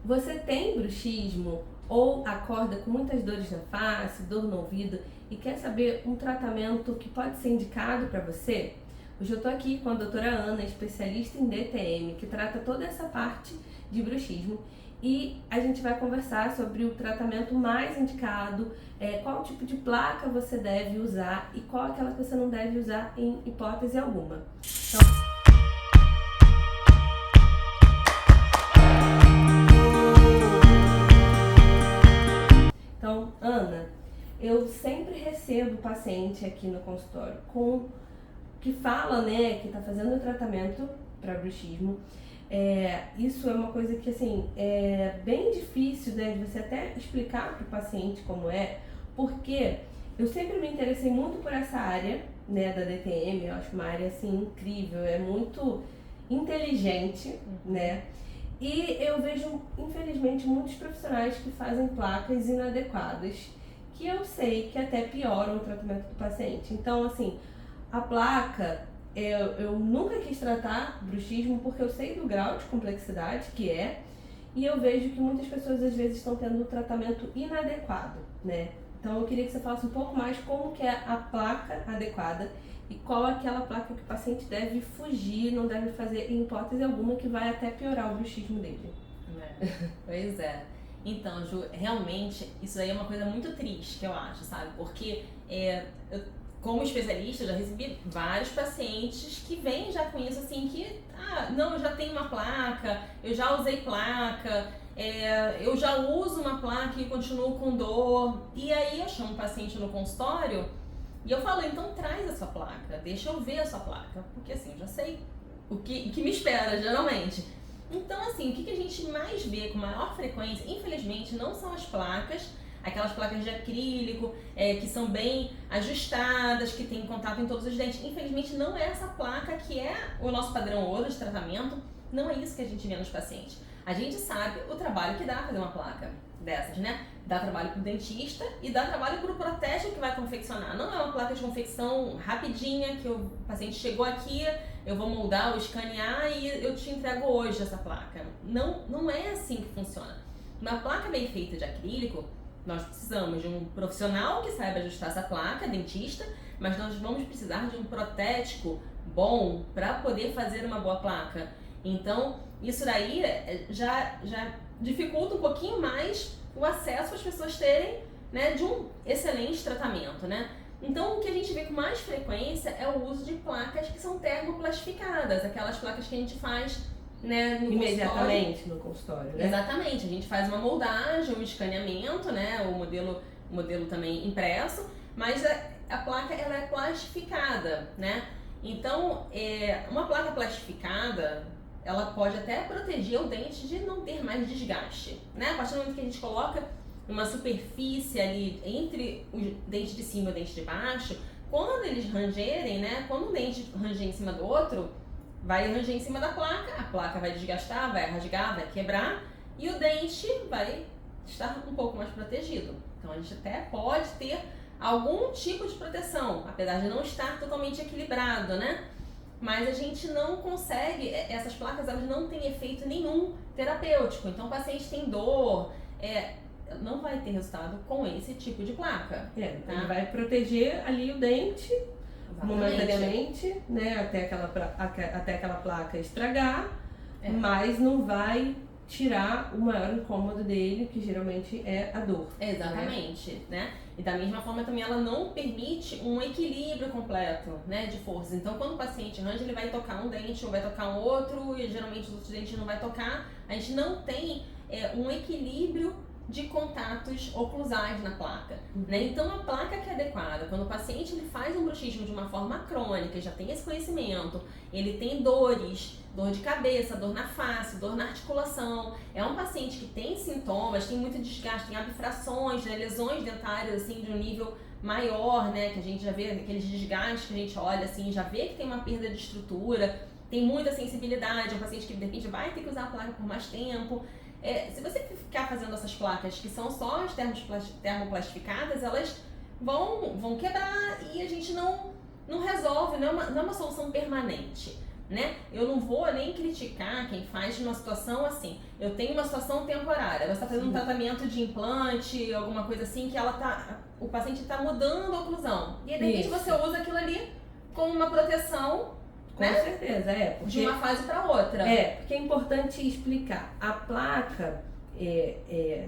Você tem bruxismo ou acorda com muitas dores na face, dor no ouvido e quer saber um tratamento que pode ser indicado para você? Hoje eu estou aqui com a doutora Ana, especialista em DTM, que trata toda essa parte de bruxismo, e a gente vai conversar sobre o tratamento mais indicado, qual tipo de placa você deve usar e qual aquela que você não deve usar em hipótese alguma. Então, Ana, eu sempre recebo paciente aqui no consultório que fala, né, que está fazendo o tratamento para bruxismo. Isso é uma coisa que, assim, é bem difícil, né, de você até explicar para o paciente como é, porque eu sempre me interessei muito por essa área, né, da DTM. Eu acho uma área, assim, incrível, é muito inteligente, né, e eu vejo, infelizmente, muitos profissionais que fazem placas inadequadas, que eu sei que até pioram o tratamento do paciente. Então, assim, a placa, eu nunca quis tratar bruxismo porque eu sei do grau de complexidade que é, e eu vejo que muitas pessoas às vezes estão tendo um tratamento inadequado, né? Então eu queria que você falasse um pouco mais como que é a placa adequada e qual é aquela placa que o paciente deve fugir, não deve fazer em hipótese alguma, que vai até piorar o bruxismo dele. Pois é. Então, Ju, realmente isso aí é uma coisa muito triste, que eu acho, sabe? Porque eu, como especialista, eu já recebi vários pacientes que vêm já com isso, assim, que, não, eu já tenho uma placa, eu já usei placa, eu já uso uma placa e continuo com dor. E aí eu chamo o paciente no consultório e eu falo, então traz a sua placa, deixa eu ver a sua placa, porque assim, eu já sei o que me espera, geralmente. Então, assim, o que a gente mais vê com maior frequência, infelizmente, não são as placas, aquelas placas de acrílico, que são bem ajustadas, que tem contato em todos os dentes. Infelizmente, não é essa placa que é o nosso padrão ouro de tratamento, não é isso que a gente vê nos pacientes. A gente sabe o trabalho que dá fazer uma placa dessas, né? Dá trabalho pro dentista e dá trabalho pro protético que vai confeccionar. Não é uma placa de confecção rapidinha, que o paciente chegou aqui, eu vou moldar ou escanear e eu te entrego hoje essa placa. Não é assim que funciona. Uma placa bem feita de acrílico, nós precisamos de um profissional que saiba ajustar essa placa, dentista, mas nós vamos precisar de um protético bom para poder fazer uma boa placa. Então, isso daí já dificulta um pouquinho mais o acesso às pessoas terem, né, de um excelente tratamento, né? Então, o que a gente vê com mais frequência é o uso de placas que são termoplastificadas, aquelas placas que a gente faz, né, no imediatamente no consultório, né? Exatamente, a gente faz uma moldagem, um escaneamento, né, o modelo também impresso, mas a placa ela é plastificada, né? Então, uma placa plastificada, ela pode até proteger o dente de não ter mais desgaste, né? A partir do momento que a gente coloca uma superfície ali entre o dente de cima e o dente de baixo, quando eles rangerem, né? Quando um dente ranger em cima do outro, vai ranger em cima da placa, a placa vai desgastar, vai rasgar, vai quebrar e o dente vai estar um pouco mais protegido. Então a gente até pode ter algum tipo de proteção, apesar de não estar totalmente equilibrado, né? Mas a gente não consegue, essas placas elas não têm efeito nenhum terapêutico. Então o paciente tem dor, não vai ter resultado com esse tipo de placa. Tá? Ele vai proteger ali o dente, momentaneamente, né, até aquela placa estragar, mas não vai tirar o maior incômodo dele, que geralmente é a dor. Exatamente, né? E da mesma forma também ela não permite um equilíbrio completo, né, de forças. Então quando o paciente range, ele vai tocar um dente ou vai tocar um outro, e geralmente os outros dentes não vai tocar. A gente não tem um equilíbrio de contatos oclusais na placa, né? Então a placa que é adequada, quando o paciente ele faz um bruxismo de uma forma crônica, já tem esse conhecimento, ele tem dores, dor de cabeça, dor na face, dor na articulação, é um paciente que tem sintomas, tem muito desgaste, tem abfrações, né, lesões dentárias assim de um nível maior, né, que a gente já vê aqueles desgastes que a gente olha assim, já vê que tem uma perda de estrutura, tem muita sensibilidade, é um paciente que de repente vai ter que usar a placa por mais tempo. Se você ficar fazendo essas placas que são só as termoplastificadas, elas vão quebrar e a gente não resolve, não é uma solução permanente. né? Eu não vou nem criticar quem faz uma situação assim. Eu tenho uma situação temporária, você está fazendo um tratamento de implante, alguma coisa assim, que o paciente está mudando a oclusão. E aí, de repente você usa aquilo ali como uma proteção, com né? certeza, porque, de uma fase para outra. Porque é importante explicar. A placa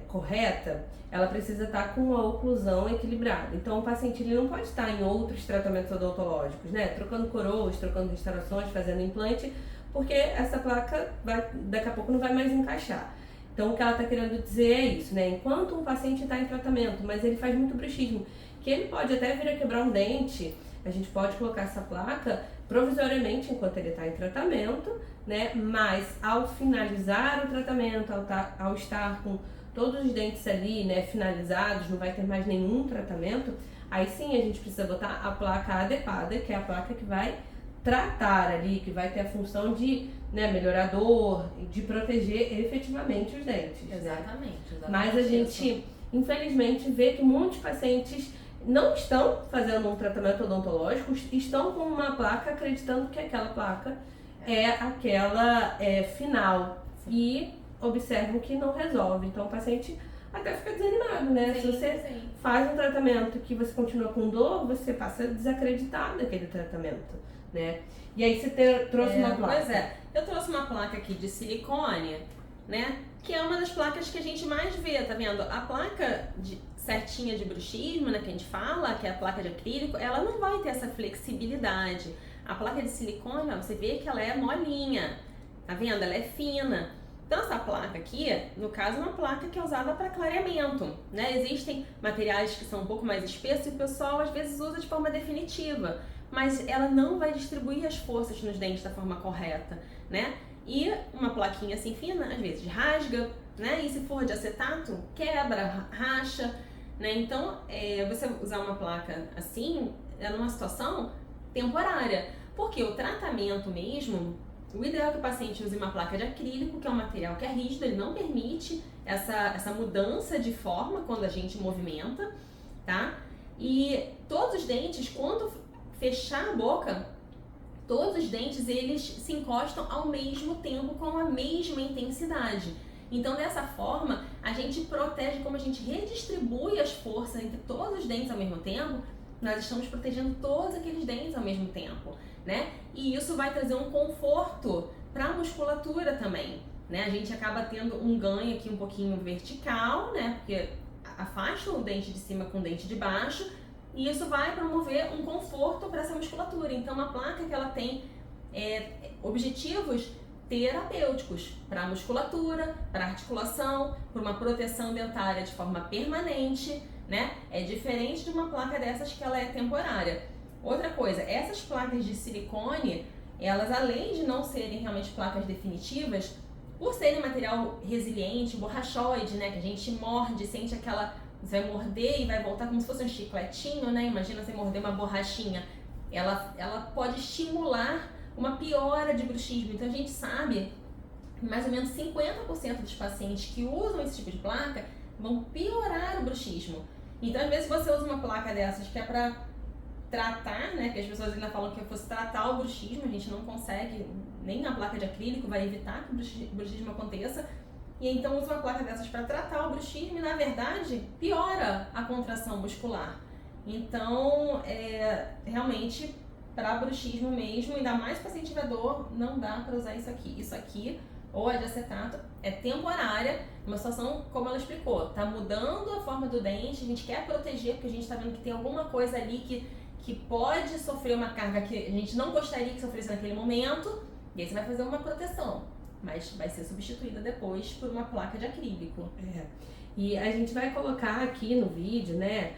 correta, ela precisa estar com a oclusão equilibrada. Então o paciente ele não pode estar em outros tratamentos odontológicos, né? Trocando coroas, trocando restaurações, fazendo implante, porque essa placa daqui a pouco não vai mais encaixar. Então o que ela está querendo dizer é isso, né? Enquanto um paciente está em tratamento, mas ele faz muito bruxismo, que ele pode até vir a quebrar um dente, a gente pode colocar essa placa provisoriamente enquanto ele está em tratamento, né? Mas ao finalizar o tratamento, ao estar com todos os dentes ali, né, finalizados, não vai ter mais nenhum tratamento, aí sim a gente precisa botar a placa adequada, que é a placa que vai tratar ali, que vai ter a função de, né, melhorar a dor, de proteger efetivamente os dentes. Exatamente. Mas a gente, infelizmente, vê que muitos pacientes não estão fazendo um tratamento odontológico, estão com uma placa acreditando que aquela placa é aquela final. Sim. E observam que não resolve. Então o paciente até fica desanimado, né? Sim, se você faz um tratamento que você continua com dor, você passa a desacreditar daquele tratamento, né? E aí você trouxe uma placa. Pois é, eu trouxe uma placa aqui de silicone, né? Que é uma das placas que a gente mais vê, tá vendo? A placa certinha de bruxismo, né, que a gente fala, que é a placa de acrílico, ela não vai ter essa flexibilidade. A placa de silicone, ó, você vê que ela é molinha, tá vendo? Ela é fina. Então essa placa aqui, no caso, é uma placa que é usada para clareamento, né? Existem materiais que são um pouco mais espessos e o pessoal às vezes usa de forma definitiva, mas ela não vai distribuir as forças nos dentes da forma correta, né? E uma plaquinha assim fina, às vezes rasga, né? E se for de acetato, quebra, racha, né? Então, você usar uma placa assim é numa situação temporária, porque o tratamento mesmo, o ideal é que o paciente use uma placa de acrílico, que é um material que é rígido, ele não permite essa mudança de forma quando a gente movimenta, tá? E todos os dentes, quando fechar a boca, todos os dentes eles se encostam ao mesmo tempo com a mesma intensidade. Então, dessa forma, a gente protege, como a gente redistribui as forças entre todos os dentes ao mesmo tempo, nós estamos protegendo todos aqueles dentes ao mesmo tempo, né? E isso vai trazer um conforto para a musculatura também, né? A gente acaba tendo um ganho aqui um pouquinho vertical, né? Porque afasta o dente de cima com o dente de baixo, e isso vai promover um conforto para essa musculatura. Então, uma placa que ela tem objetivos terapêuticos para a musculatura, para a articulação, para uma proteção dentária de forma permanente, né? É diferente de uma placa dessas que ela é temporária. Outra coisa, essas placas de silicone, elas além de não serem realmente placas definitivas, por serem material resiliente, borrachoide, né? Que a gente morde, sente aquela... Você vai morder e vai voltar como se fosse um chicletinho, né? Imagina você morder uma borrachinha. Ela pode estimular uma piora de bruxismo. Então a gente sabe que mais ou menos 50% dos pacientes que usam esse tipo de placa vão piorar o bruxismo. Então às vezes você usa uma placa dessas que é para tratar, né? Que as pessoas ainda falam que fosse tratar o bruxismo, a gente não consegue, nem a placa de acrílico vai evitar que o bruxismo aconteça. E então usa uma placa dessas para tratar o bruxismo e na verdade piora a contração muscular. Então, realmente, para bruxismo mesmo, ainda mais para sentir a dor, não dá para usar isso aqui. Isso aqui, ou é de acetato, é temporária, uma situação como ela explicou, tá mudando a forma do dente, a gente quer proteger porque a gente está vendo que tem alguma coisa ali que pode sofrer uma carga que a gente não gostaria que sofresse naquele momento, e aí você vai fazer uma proteção, mas vai ser substituída depois por uma placa de acrílico. E a gente vai colocar aqui no vídeo, né,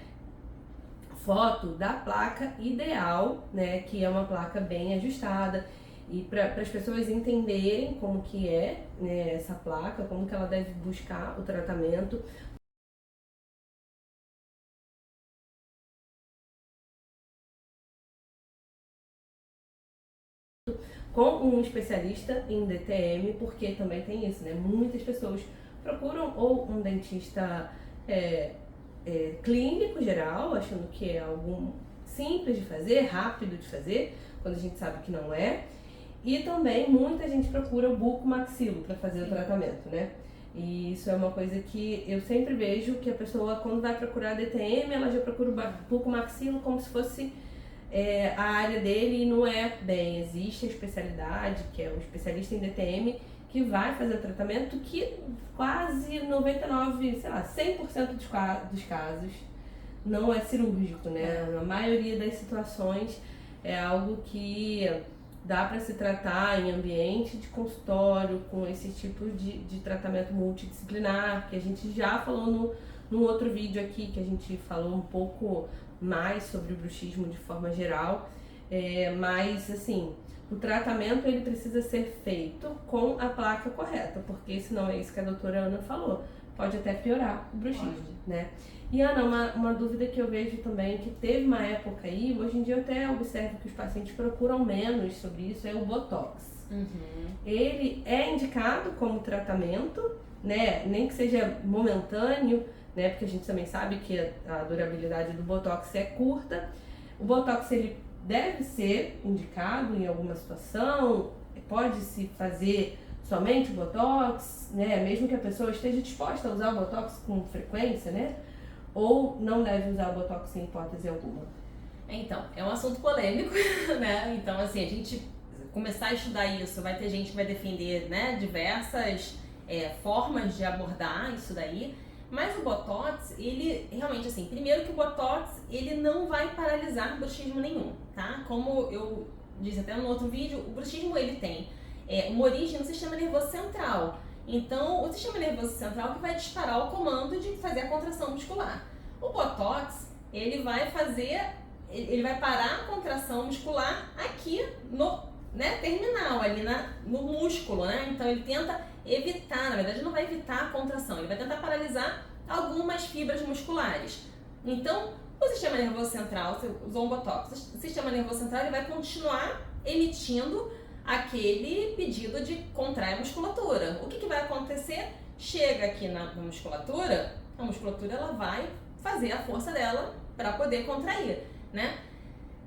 foto da placa ideal, né, que é uma placa bem ajustada, e para as pessoas entenderem como que é, né, essa placa, como que ela deve buscar o tratamento. Com um especialista em DTM, porque também tem isso, né? Muitas pessoas procuram ou um dentista clínico geral, achando que é algo simples de fazer, rápido de fazer, quando a gente sabe que não é. E também muita gente procura o bucomaxilo para fazer o tratamento, né? E isso é uma coisa que eu sempre vejo que a pessoa, quando vai procurar DTM, ela já procura o bucomaxilo como se fosse a área dele, e não é bem. Existe a especialidade, que é o especialista em DTM, que vai fazer o tratamento, que quase 99, sei lá, 100% dos casos não é cirúrgico, né? Na maioria das situações é algo que dá para se tratar em ambiente de consultório, com esse tipo de tratamento multidisciplinar, que a gente já falou no outro vídeo aqui, que a gente falou um pouco mais sobre o bruxismo de forma geral, mas assim, o tratamento ele precisa ser feito com a placa correta, porque senão é isso que a doutora Ana falou, pode até piorar o bruxismo, né? E Ana, uma dúvida que eu vejo também, que teve uma época aí, hoje em dia eu até observo que os pacientes procuram menos sobre isso, é o Botox. Ele é indicado como tratamento, né? Nem que seja momentâneo, né? Porque a gente também sabe que a durabilidade do Botox é curta. O Botox ele deve ser indicado em alguma situação, pode-se fazer somente o Botox, né? Mesmo que a pessoa esteja disposta a usar o Botox com frequência, né? Ou não deve usar o Botox em hipótese alguma? Então, é um assunto polêmico, né? Então, assim, a gente começar a estudar isso, vai ter gente que vai defender, né, diversas formas de abordar isso daí. Mas o Botox, ele realmente, assim, primeiro que o Botox, ele não vai paralisar bruxismo nenhum, tá? Como eu disse até no outro vídeo, o bruxismo, ele tem uma origem no sistema nervoso central. Então, o sistema nervoso central que vai disparar o comando de fazer a contração muscular. O Botox, ele vai parar a contração muscular aqui no, né, terminal, ali no músculo, né? Então, ele tenta evitar, na verdade, não vai evitar a contração, ele vai tentar paralisar algumas fibras musculares. Então, o sistema nervoso central, você usou um Botox, o sistema nervoso central ele vai continuar emitindo aquele pedido de contrair a musculatura. O que vai acontecer? Chega aqui na musculatura, a musculatura ela vai fazer a força dela para poder contrair, né?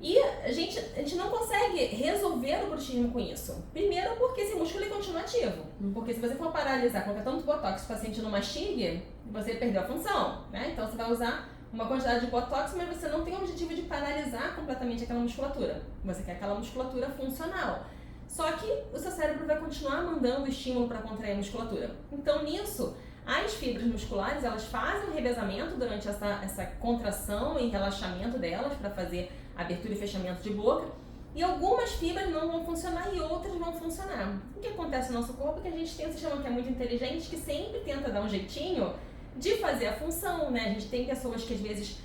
E a gente não consegue resolver o bruxismo com isso. Primeiro porque esse músculo ele continua ativo. Porque se você for paralisar, colocar tanto Botox que o paciente não mastigue, você perdeu a função, né? Então você vai usar uma quantidade de Botox, mas você não tem o objetivo de paralisar completamente aquela musculatura. Você quer aquela musculatura funcional. Só que o seu cérebro vai continuar mandando estímulo para contrair a musculatura. Então nisso, as fibras musculares elas fazem um revezamento durante essa contração e relaxamento delas para fazer abertura e fechamento de boca, e algumas fibras não vão funcionar e outras vão funcionar. O que acontece no nosso corpo é que a gente tem um sistema que é muito inteligente, que sempre tenta dar um jeitinho de fazer a função, né? A gente tem pessoas que às vezes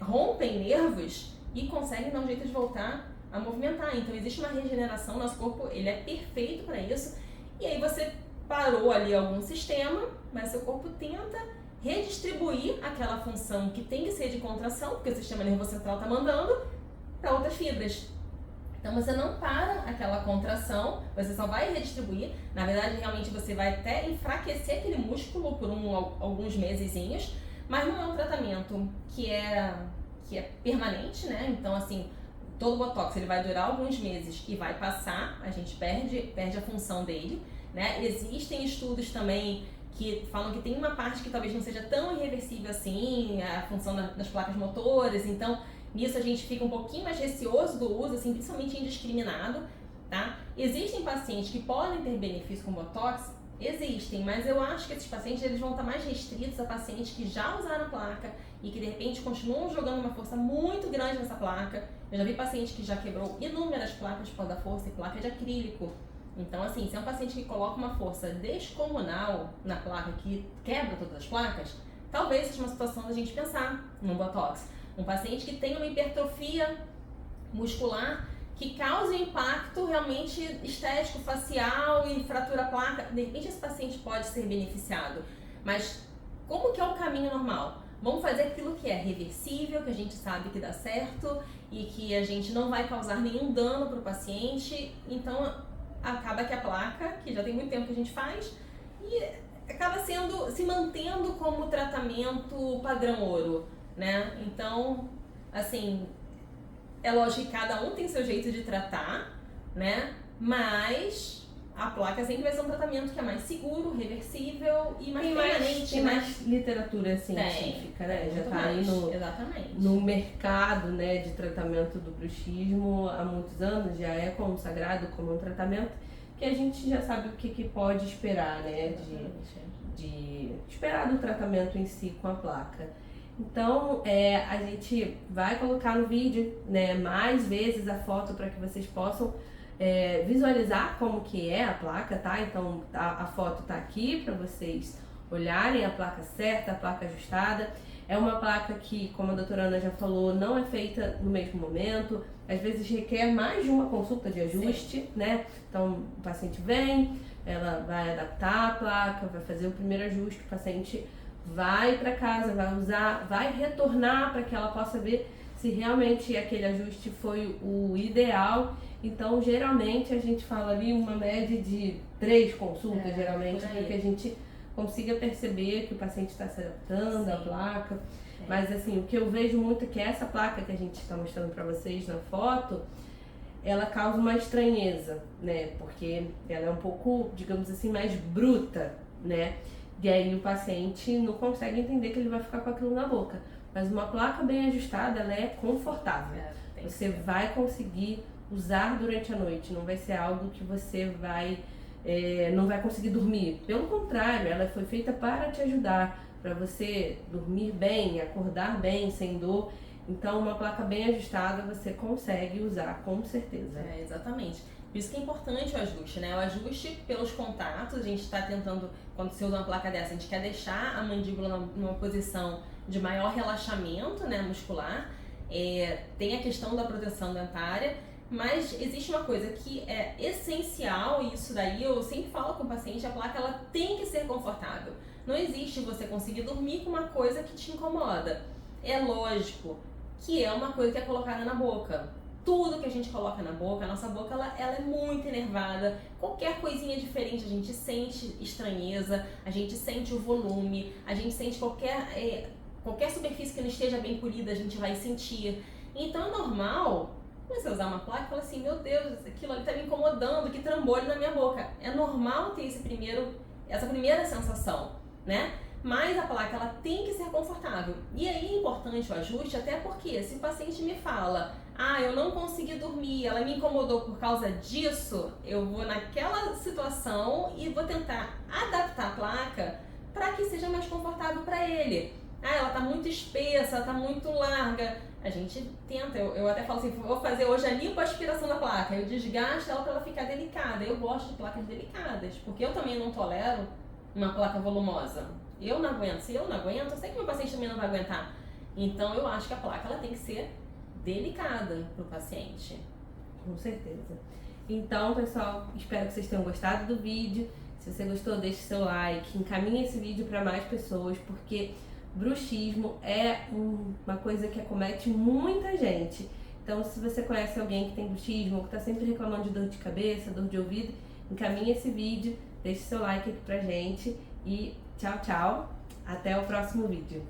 rompem nervos e conseguem dar um jeito de voltar a movimentar. Então existe uma regeneração, nosso corpo ele é perfeito para isso, e aí você parou ali algum sistema, mas seu corpo tenta redistribuir aquela função que tem que ser de contração, porque o sistema nervoso central está mandando, para outras fibras. Então você não para aquela contração, você só vai redistribuir. Na verdade, realmente você vai até enfraquecer aquele músculo por alguns mesezinhos, mas não é um tratamento que é permanente, né? Então, assim, todo Botox ele vai durar alguns meses e vai passar, a gente perde a função dele, né? Existem estudos também que falam que tem uma parte que talvez não seja tão irreversível assim, a função das placas motoras, então nisso a gente fica um pouquinho mais receoso do uso, assim, principalmente indiscriminado, tá? Existem pacientes que podem ter benefício com Botox? Existem, mas eu acho que esses pacientes eles vão estar mais restritos a pacientes que já usaram a placa e que de repente continuam jogando uma força muito grande nessa placa. Eu já vi paciente que já quebrou inúmeras placas de pó da força e placa de acrílico. Então, assim, se é um paciente que coloca uma força descomunal na placa, que quebra todas as placas, talvez seja uma situação da gente pensar no Botox. Um paciente que tem uma hipertrofia muscular que cause um impacto realmente estético, facial e fratura a placa, de repente esse paciente pode ser beneficiado. Mas como que é o caminho normal? Vamos fazer aquilo que é reversível, que a gente sabe que dá certo e que a gente não vai causar nenhum dano para o paciente. Então, acaba que a placa, que já tem muito tempo que a gente faz, e acaba se mantendo como tratamento padrão ouro, né? Então, assim, é lógico que cada um tem seu jeito de tratar, né? mas a placa sempre vai ser um tratamento que é mais seguro, reversível e mais permanente, tem né? mais literatura científica, né? Já tá aí no mercado, né, de tratamento do bruxismo há muitos anos, já é consagrado como um tratamento que a gente já sabe o que pode esperar, né, de esperar do tratamento em si com a placa. Então, a gente vai colocar no vídeo, né, mais vezes a foto para que vocês possam visualizar como que é a placa, tá? Então, a foto tá aqui para vocês olharem a placa certa, a placa ajustada. É uma placa que, como a doutora Ana já falou, não é feita no mesmo momento. Às vezes requer mais de uma consulta de ajuste, sim, né? Então, o paciente vem, ela vai adaptar a placa, vai fazer o primeiro ajuste, o paciente vai para casa, vai usar, vai retornar para que ela possa ver se realmente aquele ajuste foi o ideal. Então, geralmente, a gente fala ali uma média de 3 consultas, geralmente, para que a gente consiga perceber que o paciente está se adaptando, sim, à placa. Mas, assim, o que eu vejo muito é que essa placa que a gente está mostrando para vocês na foto, ela causa uma estranheza, né? Porque ela é um pouco, digamos assim, mais bruta, né? E aí o paciente não consegue entender que ele vai ficar com aquilo na boca. Mas uma placa bem ajustada, ela é confortável. Você vai conseguir usar durante a noite, não vai ser algo que você não vai conseguir dormir. Pelo contrário, ela foi feita para te ajudar, para você dormir bem, acordar bem, sem dor. Então, uma placa bem ajustada você consegue usar, com certeza. Exatamente. Por isso que é importante o ajuste, né? O ajuste pelos contatos, a gente está tentando, quando você usa uma placa dessa, a gente quer deixar a mandíbula numa posição de maior relaxamento, né, muscular. Tem a questão da proteção dentária, mas existe uma coisa que é essencial, e isso daí eu sempre falo com o paciente, a placa ela tem que ser confortável. Não existe você conseguir dormir com uma coisa que te incomoda. É lógico que é uma coisa que é colocada na boca. Tudo que a gente coloca na boca, a nossa boca ela é muito enervada. Qualquer coisinha diferente a gente sente estranheza, a gente sente o volume, a gente sente qualquer superfície que não esteja bem polida, a gente vai sentir. Então é normal você usar uma placa e falar assim, meu Deus, aquilo ali tá me incomodando, que trambolho na minha boca. É normal ter essa primeira sensação, né? Mas a placa ela tem que ser confortável. E aí é importante o ajuste, até porque se o paciente me fala, eu não consegui dormir, ela me incomodou por causa disso, eu vou naquela situação e vou tentar adaptar a placa para que seja mais confortável para ele. Ela tá muito espessa, ela tá muito larga. A gente tenta, eu até falo assim, vou fazer hoje a lipoaspiração da placa, eu desgasto ela para ela ficar delicada. Eu gosto de placas delicadas, porque eu também não tolero uma placa volumosa. Eu não aguento. Se eu não aguento, eu sei que meu paciente também não vai aguentar. Então eu acho que a placa ela tem que ser delicada para o paciente. Com certeza. Então, pessoal, espero que vocês tenham gostado do vídeo. Se você gostou, deixe seu like, encaminhe esse vídeo para mais pessoas, porque bruxismo é uma coisa que acomete muita gente. Então, se você conhece alguém que tem bruxismo, ou que está sempre reclamando de dor de cabeça, dor de ouvido, encaminhe esse vídeo, deixe seu like aqui pra gente e tchau, tchau. Até o próximo vídeo.